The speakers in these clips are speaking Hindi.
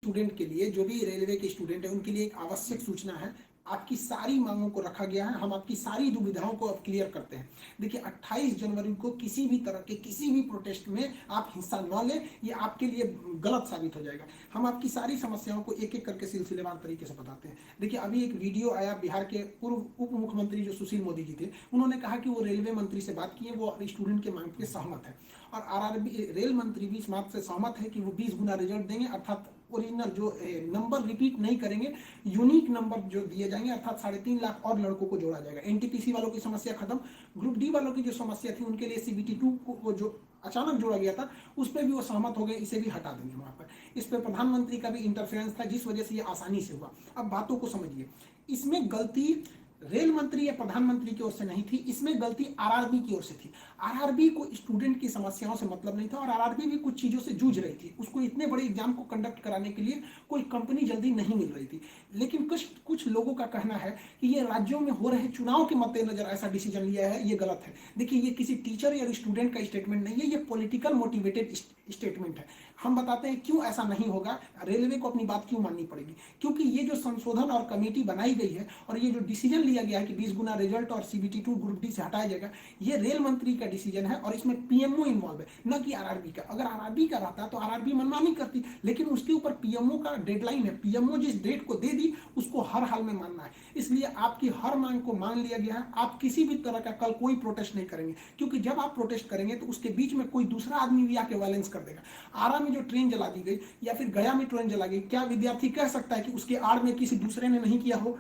स्टूडेंट के लिए, जो भी रेलवे के स्टूडेंट है उनके लिए एक आवश्यक सूचना है। आपकी सारी मांगों को रखा गया है, हम आपकी सारी दुविधाओं को अब क्लियर करते हैं। देखिए 28 जनवरी को किसी भी तरह के किसी भी प्रोटेस्ट में आप हिस्सा न लें, ये आपके लिए गलत साबित हो जाएगा। हम आपकी सारी समस्याओं को एक एक करके सिलसिलेवार तरीके से बताते हैं। देखिए अभी एक वीडियो आया, बिहार के पूर्व उप मुख्यमंत्री जो सुशील मोदी जी थे, उन्होंने कहा कि वो रेलवे मंत्री से बात की है, वो स्टूडेंट के मांग पे सहमत है, और आरआरबी रेल मंत्री भी इस बात से सहमत है कि वो 20 गुना रिजल्ट देंगे, अर्थात ओरिजिनल जो नंबर रिपीट नहीं करेंगे, यूनिक नंबर जो दिए जाएंगे, अर्थात 3.5 लाख और लड़कों को जोड़ा जाएगा। एनटीपीसी वालों की समस्या खत्म, ग्रुप डी वालों की जो समस्या थी उनके लिए सीबीटी 2 को जो अचानक जोड़ा गया था उस पर भी वो सहमत हो गए, इसे भी हटा देंगे वहां पर। इस पर प्रधानमंत्री का भी इंटरफेरेंस था, जिस वजह से ये आसानी से हुआ। अब बातों को समझिए, इसमें गलती रेल मंत्री या प्रधानमंत्री की ओर से नहीं थी, इसमें गलती आरआरबी की ओर से थी। आरआरबी को स्टूडेंट की समस्याओं से मतलब नहीं था, और आरआरबी भी कुछ चीजों से जूझ रही थी। उसको इतने बड़े एग्जाम को कंडक्ट कराने के लिए कोई कंपनी जल्दी नहीं मिल रही थी। लेकिन कुछ लोगों का कहना है कि ये राज्यों में हो रहे चुनाव के मद्देनजर ऐसा डिसीजन लिया है, ये गलत है। देखिए ये किसी टीचर या स्टूडेंट का स्टेटमेंट नहीं है, ये पॉलिटिकल मोटिवेटेड स्टेटमेंट है। हम बताते हैं क्यों ऐसा नहीं होगा, रेलवे को अपनी बात क्यों माननी पड़ेगी। क्योंकि ये जो संशोधन और कमेटी बनाई गई है और ये जो डिसीजन लिया गया है कि 20 गुना रिजल्ट और सीबीटी 2 ग्रुप डी से हटाया जाएगा, ये रेल मंत्री का डिसीजन है और इसमें पीएमओ इन्वॉल्व है, न कि आरआरबी का। अगर आरआरबी का रहता तो आरआरबी मनमानी करती, लेकिन उसके ऊपर पीएमओ का डेडलाइन है। पीएमओ जिस डेट को दे दी उसको हर हाल में मानना है, इसलिए आपकी हर मांग को मान लिया गया है। आप किसी भी तरह का कल कोई प्रोटेस्ट नहीं करेंगे, क्योंकि जब आप प्रोटेस्ट करेंगे तो उसके बीच में कोई दूसरा आदमी भी आके वायलेंस कर देगा। आरा में जो ट्रेन जला दी गई या फिर गया में ट्रेन जला गई, क्या विद्यार्थी कह सकता है कि उसके आड़ में किसी दूसरे ने नहीं किया हो?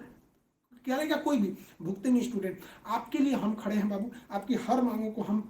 करेगा कोई भी? भुगते नहीं स्टूडेंट। आपके लिए हम खड़े हैं बाबू, आपकी हर मांगों को हम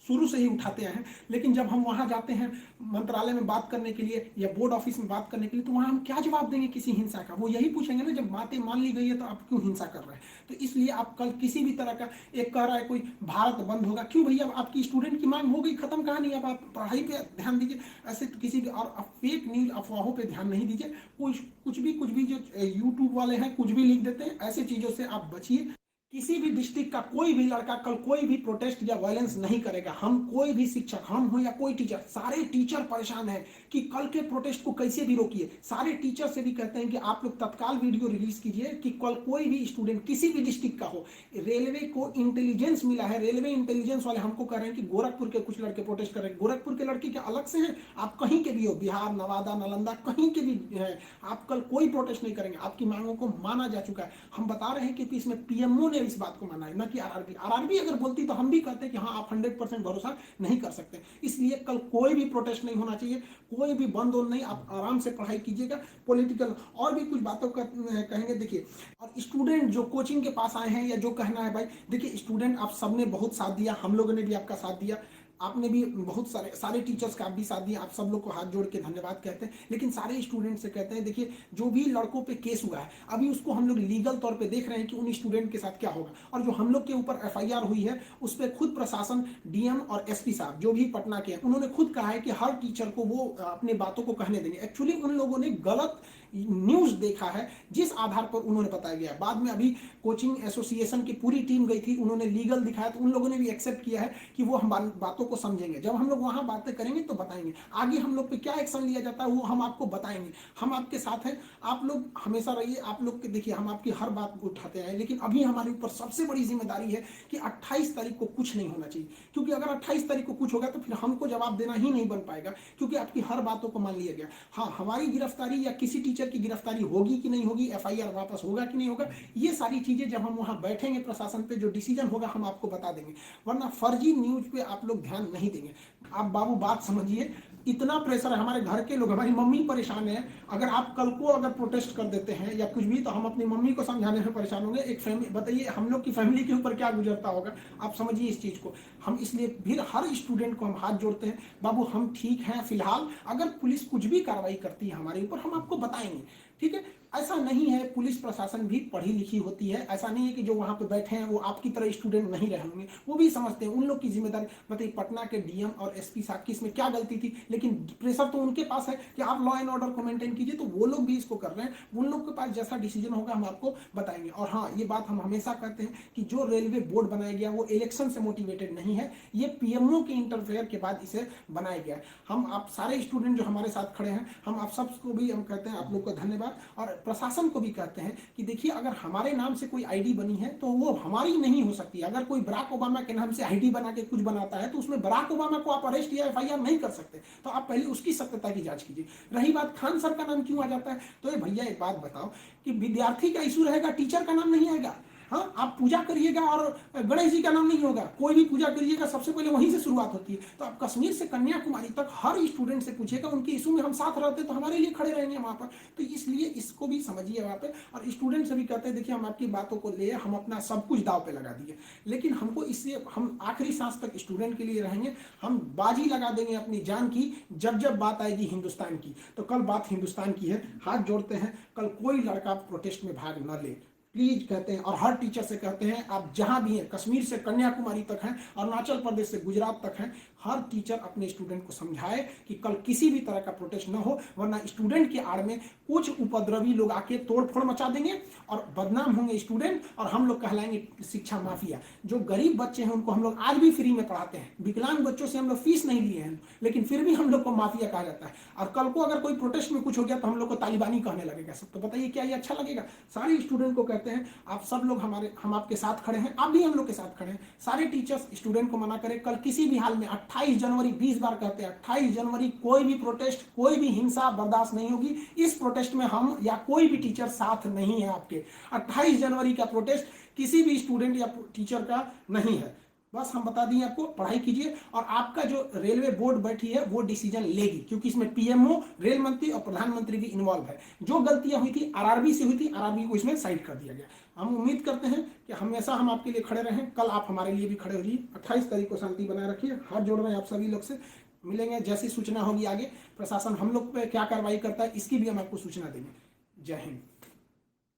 शुरू से ही उठाते हैं। लेकिन जब हम वहां जाते हैं मंत्रालय में बात करने के लिए या बोर्ड ऑफिस में बात करने के लिए, तो वहां हम क्या जवाब देंगे किसी हिंसा का? वो यही पूछेंगे ना, जब बातें मान ली गई है तो आप क्यों हिंसा कर रहे हैं? तो इसलिए आप कल किसी भी तरह का, एक कह रहा है कोई भारत बंद होगा, क्यों भैया? आपकी स्टूडेंट की मांग हो गई, खत्म कहानी। अब आप पढ़ाई पे ध्यान दीजिए, ऐसे किसी भी और फेक न्यूज अफवाहों पे ध्यान नहीं दीजिए। कुछ भी जो यूट्यूब वाले हैं कुछ भी लिख देते हैं, ऐसे चीजों से आप बचिए। किसी भी डिस्ट्रिक्ट का कोई भी लड़का कल कोई भी प्रोटेस्ट या वायलेंस नहीं करेगा। हम कोई भी शिक्षक, हम हो या कोई टीचर, सारे टीचर परेशान हैं कि कल के प्रोटेस्ट को कैसे भी रोकिए। सारे टीचर से भी कहते हैं कि आप लोग तत्काल वीडियो रिलीज कीजिए कि कल कोई भी स्टूडेंट किसी भी डिस्ट्रिक्ट का हो। रेलवे को इंटेलिजेंस मिला है, रेलवे इंटेलिजेंस वाले हमको कह रहे हैं कि गोरखपुर के कुछ लड़के प्रोटेस्ट कर रहे हैं। गोरखपुर के लड़के क्या अलग से हैं? आप कहीं के भी हो, बिहार, नवादा, नालंदा, कहीं के भी हैं, आप कल कोई प्रोटेस्ट नहीं करेंगे। आपकी मांगों को माना जा चुका है। हम बता रहे हैं कि इसमें पीएमओ ने इस बात को माना है, न कि आरआरबी। आरआरबी अगर बोलती तो हम भी कहते कि हाँ आप 100% भरोसा नहीं कर सकते। इसलिए कल कोई भी प्रोटेस्ट नहीं होना चाहिए, कोई भी बंद और नहीं। आप आराम से पढ़ाई कीजिएगा। पॉलिटिकल और भी कुछ बातों का कहेंगे। देखिए, और स्टूडेंट जो कोचिंग के पास आए हैं या जो कहना है भाई, देखिए स्टूडेंट आप सबने बहुत साथ दिया, हम लोगों ने भी आपका साथ दिया, आपने भी बहुत सारे टीचर्स का आप भी साथ दिया। आप सब लोग को हाथ जोड़ के धन्यवाद कहते हैं। लेकिन सारे स्टूडेंट से कहते हैं, देखिए जो भी लड़कों पे केस हुआ है अभी उसको हम लोग लीगल तौर पे देख रहे हैं कि उन स्टूडेंट के साथ क्या होगा। और जो हम लोग के ऊपर एफआईआर हुई है उस पर खुद प्रशासन, डीएम और एसपी साहब जो भी पटना के हैं, उन्होंने खुद कहा है कि हर टीचर को वो अपनी बातों को कहने देंगे। एक्चुअली उन लोगों ने गलत न्यूज देखा है जिस आधार पर उन्होंने बताया गया। बाद में अभी कोचिंग एसोसिएशन की पूरी टीम गई थी, उन्होंने लीगल दिखाया, तो उन लोगों ने भी एक्सेप्ट किया है कि वो हम बातों को समझेंगे। जब हम लोग वहां बातें करेंगे तो बताएंगे, आगे हम लोग पे क्या एक्शन लिया जाता है वो हम आपको बताएंगे। हम आपके साथ हैं, आप लोग हमेशा रहिए। आप लोग के देखिए हम आपकी हर बात को उठाते हैं, लेकिन अभी हमारे ऊपर सबसे बड़ी जिम्मेदारी है कि 28 तारीख को कुछ नहीं होना चाहिए। क्योंकि अगर 28 तारीख को कुछ होगा तो फिर हमको जवाब देना ही नहीं बन पाएगा, क्योंकि आपकी हर बातों को मान लिया गया। हाँ, हमारी गिरफ्तारी या किसी टीचर की गिरफ्तारी होगी कि नहीं होगी, एफआईआर वापस होगा कि नहीं होगा, ये सारी चीजें जब हम वहां बैठेंगे प्रशासन पे, जो डिसीजन होगा हम आपको बता देंगे। वरना फर्जी न्यूज पे आप लोग ध्यान नहीं देंगे। आप बाबू बात समझिए, इतना प्रेशर है। हमारे घर के लोग, हमारी मम्मी परेशान है। अगर आप कल को अगर प्रोटेस्ट कर देते हैं या कुछ भी, तो हम अपनी मम्मी को समझाने में परेशान होंगे। एक फैमिली, बताइए हम लोग की फैमिली के ऊपर क्या गुजरता होगा। आप समझिए इस चीज को। हम इसलिए फिर हर स्टूडेंट को हम हाथ जोड़ते हैं, बाबू हम ठीक हैं फिलहाल। अगर पुलिस कुछ भी कार्रवाई करती है हमारे ऊपर, हम आपको बताएंगे, ठीक है। ऐसा नहीं है, पुलिस प्रशासन भी पढ़ी लिखी होती है। ऐसा नहीं है कि जो वहां पे बैठे हैं वो आपकी तरह स्टूडेंट नहीं रहे होंगे, वो भी समझते हैं, उन लोग की जिम्मेदारी। मतलब पटना के डीएम और एसपी साहब की इसमें क्या गलती थी, लेकिन प्रेशर तो उनके पास है कि आप लॉ एंड ऑर्डर को मेंटेन कीजिए, तो वो लोग भी इसको कर रहे हैं। उन लोग के पास जैसा डिसीजन होगा हम आपको बताएंगे। और हाँ, ये बात हम हमेशा कहते हैं कि जो रेलवे बोर्ड बनाया गया वो इलेक्शन से मोटिवेटेड नहीं है, ये पीएमओ के इंटरफेयर के बाद इसे बनाया गया है। हम आप सारे स्टूडेंट जो हमारे साथ खड़े हैं, हम आप सबको भी हम कहते हैं आप लोग को धन्यवाद, और प्रशासन को भी कहते हैं कि देखिए, अगर हमारे नाम से कोई आईडी बनी है तो वो हमारी नहीं हो सकती। अगर कोई बराक ओबामा के नाम से आईडी बना के कुछ बनाता है तो उसमें बराक ओबामा को आप अरेस्ट या एफआईआर नहीं कर सकते, तो आप पहले उसकी सत्यता की जांच कीजिए। रही बात खान सर का नाम क्यों आ जाता है, तो ये भैया एक बात बताओ कि विद्यार्थी का इशू रहेगा, टीचर का नाम नहीं आएगा। हाँ, आप पूजा करिएगा और गणेश जी का नाम नहीं होगा, कोई भी पूजा करिएगा सबसे पहले वहीं से शुरुआत होती है। तो आप कश्मीर से कन्याकुमारी तक हर स्टूडेंट से पूछिएगा, उनके इशू में हम साथ रहते तो हमारे लिए खड़े रहेंगे वहां पर। तो इसलिए इसको भी समझिए वहां पे, और स्टूडेंट से भी कहते हैं देखिए, हम आपकी बातों को ले, हम अपना सब कुछ दाव पे लगा दिए, लेकिन हमको इससे हम आखिरी सांस तक स्टूडेंट के लिए रहेंगे। हम बाजी लगा देंगे अपनी जान की, जब जब बात आएगी हिंदुस्तान की। तो कल बात हिंदुस्तान की है, हाथ जोड़ते हैं, कल कोई लड़का प्रोटेस्ट में भाग न ले प्लीज, कहते हैं। और हर टीचर से कहते हैं, आप जहां भी हैं, कश्मीर से कन्याकुमारी तक हैं, अरुणाचल प्रदेश से गुजरात तक हैं, हर टीचर अपने स्टूडेंट को समझाए कि कल किसी भी तरह का प्रोटेस्ट न हो, वरना स्टूडेंट के आड़ में कुछ उपद्रवी लोग आके तोड़फोड़ मचा देंगे और बदनाम होंगे स्टूडेंट, और हम लोग कहलाएंगे शिक्षा माफिया। जो गरीब बच्चे हैं उनको हम लोग आज भी फ्री में पढ़ाते हैं, विकलांग बच्चों से हम लोग फीस नहीं लिए हैं, लेकिन फिर भी हम लोग को माफिया कहा जाता है। और कल को अगर कोई प्रोटेस्ट में कुछ हो गया तो हम लोग को तालिबानी कहने लगेगा सब। तो बताइए क्या ये अच्छा लगेगा? सारे स्टूडेंट को कहते हैं, आप सब लोग हम आपके साथ खड़े हैं, आप भी हम लोग के साथ खड़े हैं। सारे टीचर्स स्टूडेंट को मना करें, कल किसी भी हाल में 28 जनवरी, 20 बार कहते हैं 28 जनवरी, कोई भी प्रोटेस्ट, कोई भी हिंसा बर्दाश्त नहीं होगी। इस प्रोटेस्ट में हम या कोई भी टीचर साथ नहीं है आपके। 28 जनवरी का प्रोटेस्ट किसी भी स्टूडेंट या टीचर का नहीं है। बस हम बता दिए आपको, पढ़ाई कीजिए, और आपका जो रेलवे बोर्ड बैठी है वो डिसीजन लेगी, क्योंकि इसमें पीएमओ, रेल मंत्री और प्रधानमंत्री भी इन्वॉल्व है। जो गलतियां हुई थी आरआरबी से हुई थी, आरआरबी को इसमें साइड कर दिया गया। हम उम्मीद करते हैं कि हमेशा हम आपके लिए खड़े रहें, कल आप हमारे लिए भी खड़े हो जाइए। 28 तारीख को शांति बनाए रखिए। हाथ जोड़ रहे हैं आप सभी लोग से, मिलेंगे जैसी सूचना होगी आगे, प्रशासन हम लोग पे क्या कार्रवाई करता है इसकी भी हम आपको सूचना देंगे। जय हिंद।